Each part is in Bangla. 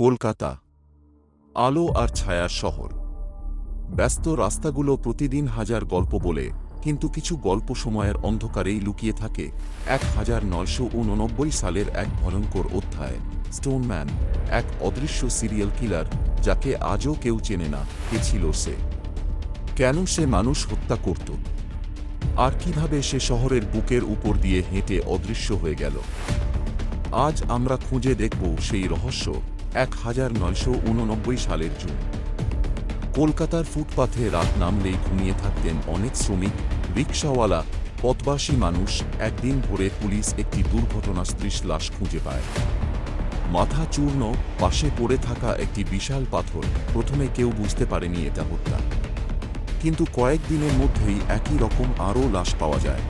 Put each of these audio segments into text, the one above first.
কলকাতা, আলো আর ছায়ার শহর। ব্যস্ত রাস্তাগুলো প্রতিদিন হাজার গল্প বলে, কিন্তু কিছু গল্প সময়ের অন্ধকারেই লুকিয়ে থাকে। 1989 সালের এক ভয়ঙ্কর অধ্যায়, স্টোনম্যান, এক অদৃশ্য সিরিয়াল কিলার, যাকে আজও কেউ চেনে না। কে ছিল সে? কেন সে মানুষ হত্যা করত? আর কিভাবে সে শহরের বুকের উপর দিয়ে হেঁটে অদৃশ্য হয়ে গেল? আজ আমরা খুঁজে দেখব সেই রহস্য। 1989 সালের জুন। কলকাতার ফুটপাথে রাত নামলেই ঘুমিয়ে থাকতেন অনেক শ্রমিক, রিকশাওয়ালা, পথবাসী মানুষ। একদিন ভোরে পুলিশ একটি দুর্ঘটনাস্ত্রীশ লাশ খুঁজে পায়। মাথা চূর্ণ, পাশে পড়ে থাকা একটি বিশাল পাথর। প্রথমে কেউ বুঝতে পারেনি এটা হত্যা, কিন্তু কয়েকদিনের মধ্যেই একই রকম আরও লাশ পাওয়া যায়।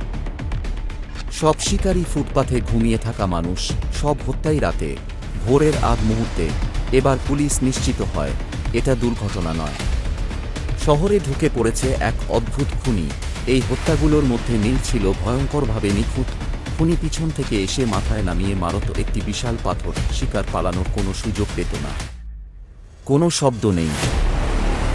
সব শিকারী ফুটপাথে ঘুমিয়ে থাকা মানুষ, সব হত্যাই রাতে, ভোরের আগ মুহূর্তে। এবার পুলিশ নিশ্চিত হয় এটা দুর্ঘটনা নয়, শহরে ঢুকে পড়েছে এক অদ্ভুত খুনি। এই হত্যাগুলোর মধ্যে মিল ছিল ভয়ঙ্করভাবে নিখুঁত। খুনি পিছন থেকে এসে মাথায় নামিয়ে মারত একটি বিশাল পাথর। শিকার পালানোর কোনো সুযোগ পেত না। কোনো শব্দ নেই,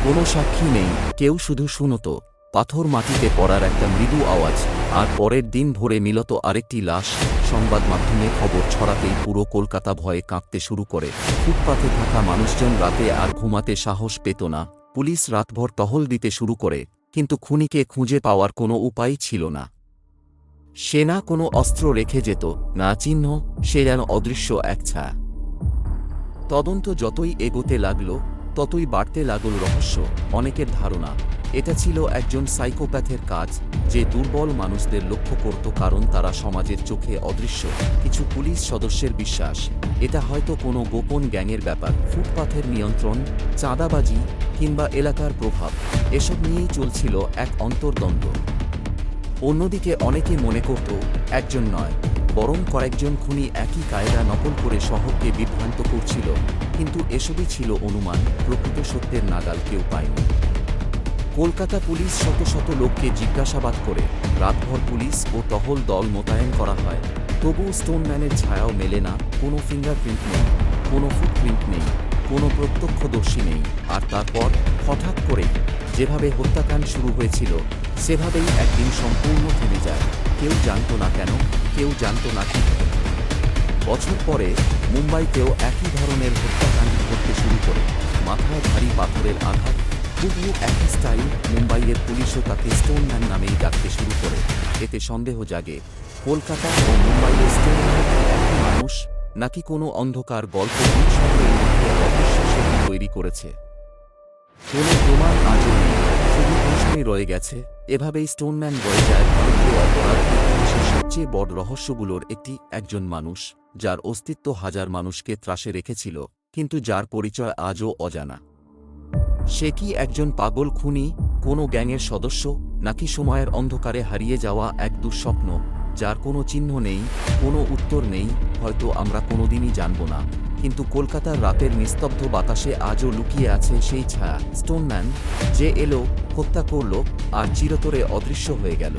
কোনো সাক্ষী নেই, কেউ শুধু শুনত পাথর মাটিতে পড়ার একটা মৃদু আওয়াজ। আর পরের দিন ভোরে মিলত আরেকটি লাশ। সংবাদ মাধ্যমে খবর ছড়াতেই পুরো কলকাতা ভয়ে কাঁপতে শুরু করে। ফুটপাথে থাকা মানুষজন রাতে আর ঘুমাতে সাহস পেত না। পুলিশ রাতভর টহল দিতে শুরু করে, কিন্তু খুনিকে খুঁজে পাওয়ার কোনো উপায় ছিল না। সে না কোনো অস্ত্র রেখে যেত, না চিহ্ন, সে যেন অদৃশ্য এক ছায়া। তদন্ত যতই এগোতে লাগল, ততই বাড়তে লাগল রহস্য। অনেকের ধারণা এটা ছিল একজন সাইকোপ্যাথের কাজ, যে দুর্বল মানুষদের লক্ষ্য করত কারণ তারা সমাজের চোখে অদৃশ্য। কিছু পুলিশ সদস্যের বিশ্বাস এটা হয়তো কোনো গোপন গ্যাংয়ের ব্যাপার। ফুটপাথের নিয়ন্ত্রণ, চাঁদাবাজি কিংবা এলাকার প্রভাব, এসব নিয়েই চলছিল এক অন্তর্দ্বন্দ্ব। অন্যদিকে অনেকে মনে করত একজন নয়, বরং কয়েকজন খুনি একই কায়দা নকল করে শহরকে বিভ্রান্ত করছিল। কিন্তু এসবই ছিল অনুমান, প্রকৃত সত্যের নাগাল কেউ পায়নি। কলকাতা পুলিশ শত শত লোককে জিজ্ঞাসাবাদ করে। রাতভর পুলিশ ও টহল দল মোতায়েন করা হয়, তবুও স্টোনম্যানের ছায়াও মেলে না। কোনো ফিঙ্গারপ্রিন্ট নেই, কোনো ফুটপ্রিন্ট নেই, কোনো প্রত্যক্ষদর্শী নেই। আর তারপর হঠাৎ করে যেভাবে হত্যাকাণ্ড শুরু হয়েছিল, সেভাবেই একদিন সম্পূর্ণ থেমে যায়। কেউ জানত না কেন, কেউ জানত না কীভাবে। বছর পরে মুম্বাইতেও একই ধরনের হত্যাকাণ্ড ঘটতে শুরু করে। মাথায় ভারী পাথরের আঘাত, হুবহু একই স্টাইল। মুম্বাইয়ের পুলিশও তাকে স্টোনম্যান নামেই ডাকতে শুরু করে। এতে সন্দেহ জাগে, কলকাতা ও মুম্বাইয়ের স্টোনম্যান একই মানুষ, নাকি কোনো অন্ধকার গল্প দুই শহরের মধ্যে অদৃশ্য সেতু তৈরি করেছে। কোনো প্রমাণ আজও নেই, শুধু প্রশ্নই রয়ে গেছে। এভাবেই স্টোনম্যান রয়ে যায় ভারতীয় অপরাধ ইতিহাসের সবচেয়ে বড় রহস্যগুলোর একটি। একজন মানুষ, যার অস্তিত্ব হাজার মানুষকে ত্রাসে রেখেছিল, কিন্তু যার পরিচয় আজও অজানা। সে কি একজন পাগল খুনি, কোনো গ্যাংয়ের সদস্য, নাকি সময়ের অন্ধকারে হারিয়ে যাওয়া এক দুঃস্বপ্ন, যার কোনো চিহ্ন নেই, কোনো উত্তর নেই? হয়তো আমরা কোনোদিনই জানব না, কিন্তু কলকাতার রাতের নিস্তব্ধ বাতাসে আজও লুকিয়ে আছে সেই ছায়া। স্টোনম্যান, যে এলো, হত্যা করল, আর চিরতরে অদৃশ্য হয়ে গেল।